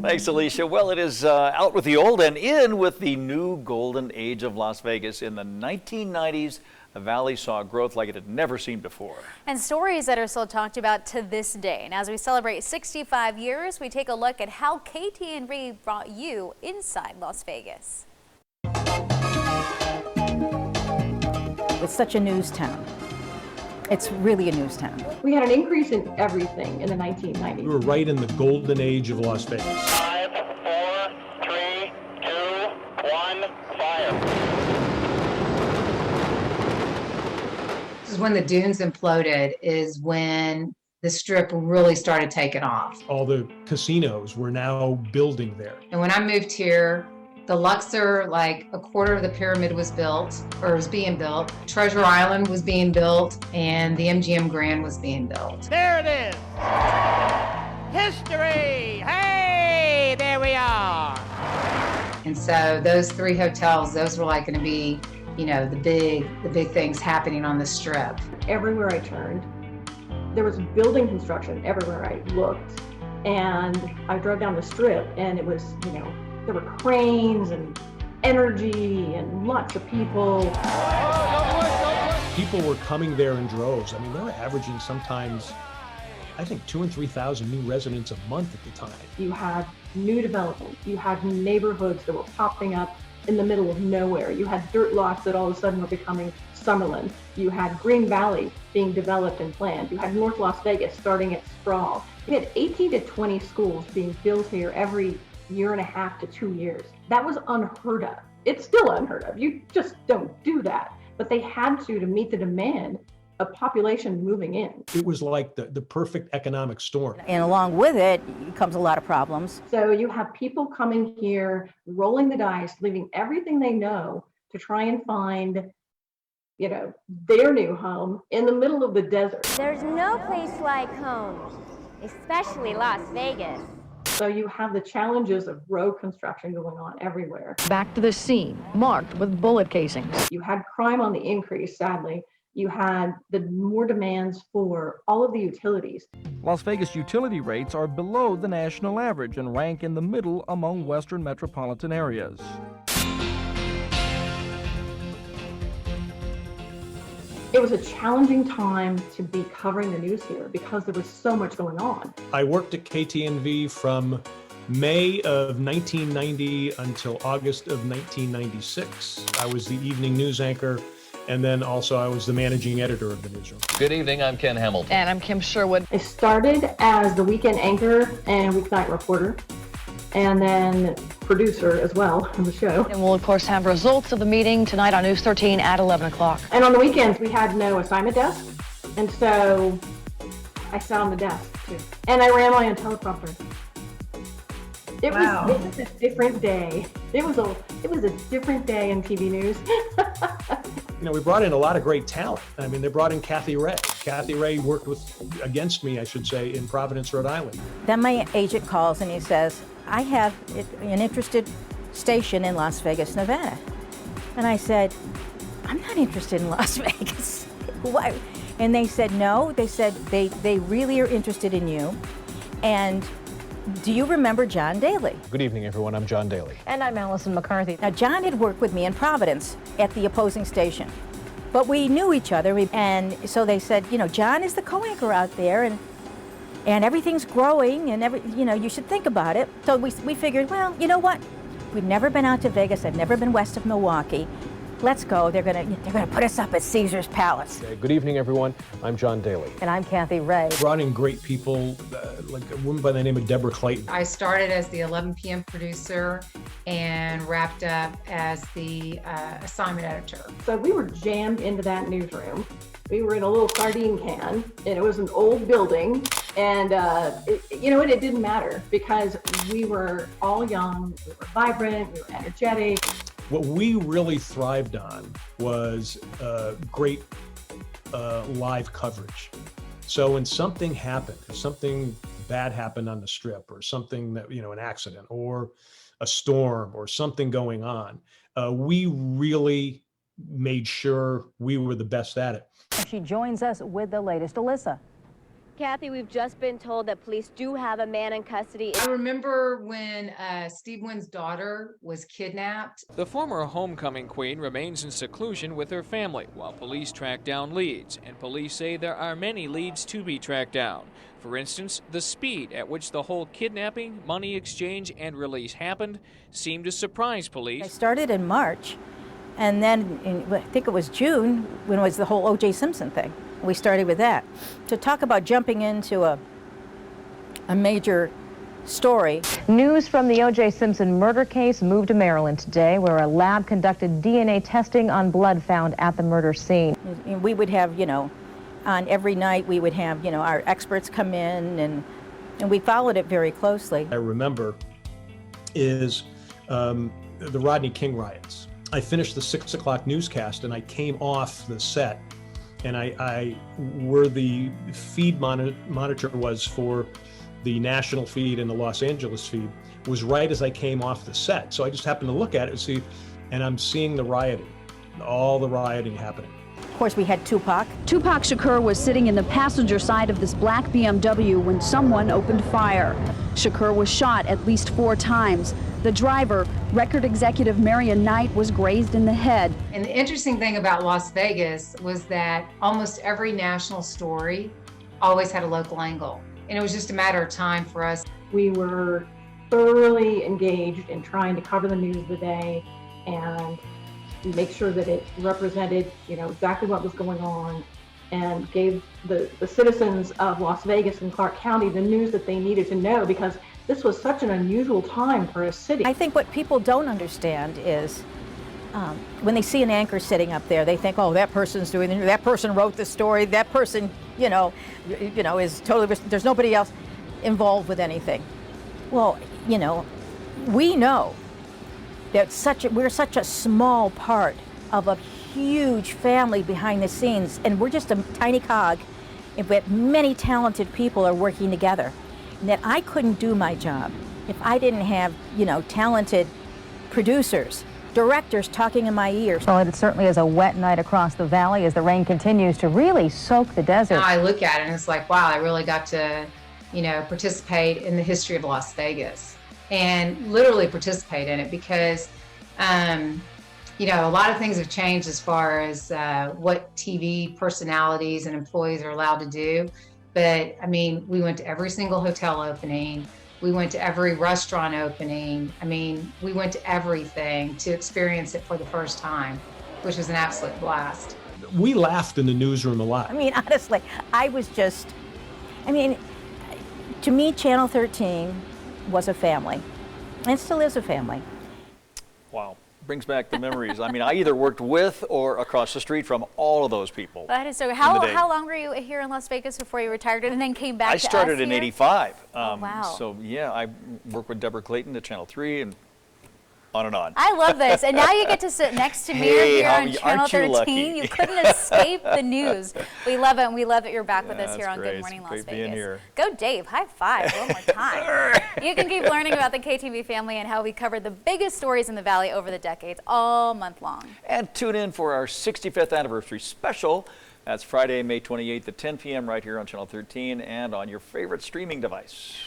Thanks, Alicia. Well, it is out with the old and in with the new golden age of Las Vegas. In the 1990s, the Valley saw growth like it had never seen before. And stories that are still talked about to this day. And as we celebrate 65 years, we take a look at how KTNV brought you inside Las Vegas. It's such a news town. It's really a news town. We had an increase in everything in the 1990s. We were right in the golden age of Las Vegas. 5, 4, 3, 2, 1, fire. This is when the dunes imploded, is when the Strip really started taking off. All the casinos were now building there. And when I moved here, the Luxor, like a quarter of the pyramid was built, or was being built. Treasure Island was being built, and the MGM Grand was being built. There it is. History. Hey, there we are. And so those three hotels, those were like going to be, you know, the big things happening on the Strip. Everywhere I turned, there was building construction everywhere I looked. And I drove down the Strip and it was, you know, there were cranes and energy and lots of people. People were coming there in droves. I mean, they were averaging sometimes, I think, 2,000 and 3,000 new residents a month at the time. You had new development. You had neighborhoods that were popping up in the middle of nowhere. You had dirt lots that all of a sudden were becoming Summerlin. You had Green Valley being developed and planned. You had North Las Vegas starting its sprawl. You had 18 to 20 schools being built here every year and a half to 2 years. That was unheard of. It's still unheard of. You just don't do that. But they had to meet the demand of population moving in. It was like the perfect economic storm. And along with it comes a lot of problems. So you have people coming here, rolling the dice, leaving everything they know to try and find, you know, their new home in the middle of the desert. There's no place like home, especially Las Vegas. So you have the challenges of road construction going on everywhere. Back to the scene, marked with bullet casings. You had crime on the increase, sadly. You had the more demands for all of the utilities. Las Vegas utility rates are below the national average and rank in the middle among Western metropolitan areas. It was a challenging time to be covering the news here because there was so much going on. I worked at KTNV from May of 1990 until August of 1996. I was the evening news anchor, and then also I was the managing editor of the newsroom. Good evening, I'm Ken Hamilton. And I'm Kim Sherwood. I started as the weekend anchor and weeknight reporter, and then producer as well of the show. And we'll, of course, have results of the meeting tonight on News 13 at 11 o'clock. And on the weekends, we had no assignment desk, and so I sat on the desk, too. And I ran my own teleprompter. It was a different day. It was a different day in TV news. You know, we brought in a lot of great talent. I mean, they brought in Kathy Ray. Kathy Ray worked against me, I should say, in Providence, Rhode Island. Then my agent calls and he says, I have an interested station in Las Vegas, Nevada. And I said, I'm not interested in Las Vegas. Why? And they said, no. They said they really are interested in you. And do you remember John Daly? Good evening, everyone. I'm John Daly. And I'm Allison McCarthy. Now, John had worked with me in Providence at the opposing station. But we knew each other. And so they said, you know, John is the co-anchor out there. And everything's growing, and you should think about it. So we figured, well, you know what? We've never been out to Vegas. I've never been west of Milwaukee. Let's go. They're gonna put us up at Caesar's Palace. Okay, good evening, everyone. I'm John Daly. And I'm Kathy Ray. Brought in great people, like a woman by the name of Deborah Clayton. I started as the 11 p.m. producer and wrapped up as the assignment editor. So we were jammed into that newsroom. We were in a little sardine can, and it was an old building. And it didn't matter because we were all young, we were vibrant, we were energetic. What we really thrived on was great live coverage. So when something happened, if something bad happened on the Strip, or something that, an accident or a storm or something going on, we really made sure we were the best at it. She joins us with the latest. Alyssa. Kathy, we've just been told that police do have a man in custody. I remember when Steve Wynn's daughter was kidnapped. The former homecoming queen remains in seclusion with her family while police track down leads, and police say there are many leads to be tracked down. For instance, the speed at which the whole kidnapping, money exchange, and release happened seemed to surprise police. I started in March, and then I think it was June when it was the whole O.J. Simpson thing. We started with that. To talk about jumping into a major story. News from the O.J. Simpson murder case moved to Maryland today, where a lab conducted DNA testing on blood found at the murder scene. And we would have, on every night we would have, our experts come in, and we followed it very closely. I remember is the Rodney King riots. I finished the 6 o'clock newscast and I came off the set, and I where the feed monitor was for the national feed and the Los Angeles feed was right as I came off the set. So I just happened to look at it and see, and I'm seeing the rioting, all the rioting happening. Of course, we had Tupac. Tupac Shakur was sitting in the passenger side of this black BMW when someone opened fire. Shakur was shot at least 4 times. The driver, record executive Marion Knight, was grazed in the head. And the interesting thing about Las Vegas was that almost every national story always had a local angle. And it was just a matter of time for us. We were thoroughly engaged in trying to cover the news of the day and make sure that it represented, exactly what was going on, and gave the citizens of Las Vegas and Clark County the news that they needed to know, because this was such an unusual time for a city. I think what people don't understand is when they see an anchor sitting up there, they think, oh, that person's doing it, that person wrote the story, that person, is totally, there's nobody else involved with anything. Well, we know that we're such a small part of a huge family behind the scenes, and we're just a tiny cog, but many talented people are working together. And that I couldn't do my job if I didn't have, talented producers, directors talking in my ears. Well, it certainly is a wet night across the valley as the rain continues to really soak the desert. Now I look at it and it's like, wow, I really got to, participate in the history of Las Vegas and literally participate in it because, a lot of things have changed as far as what TV personalities and employees are allowed to do. But we went to every single hotel opening. We went to every restaurant opening. We went to everything to experience it for the first time, which was an absolute blast. We laughed in the newsroom a lot. Honestly, I was just, to me, Channel 13 was a family, and still is a family. Wow. Brings back the memories. I either worked with or across the street from all of those people. That is so. How long were you here in Las Vegas before you retired and then came back to us I started in here? '85. Wow. So yeah, I worked with Deborah Clayton at Channel 3 and on and on. I love this. And now you get to sit next to me here on Channel 13. You couldn't escape the news. We love it, and we love that you're back with us here on Good Morning Las Vegas. Here. Go Dave, high five one more time. You can keep learning about the KTNV family and how we covered the biggest stories in the Valley over the decades all month long. And tune in for our 65th anniversary special. That's Friday, May 28th at 10 p.m. right here on Channel 13 and on your favorite streaming device.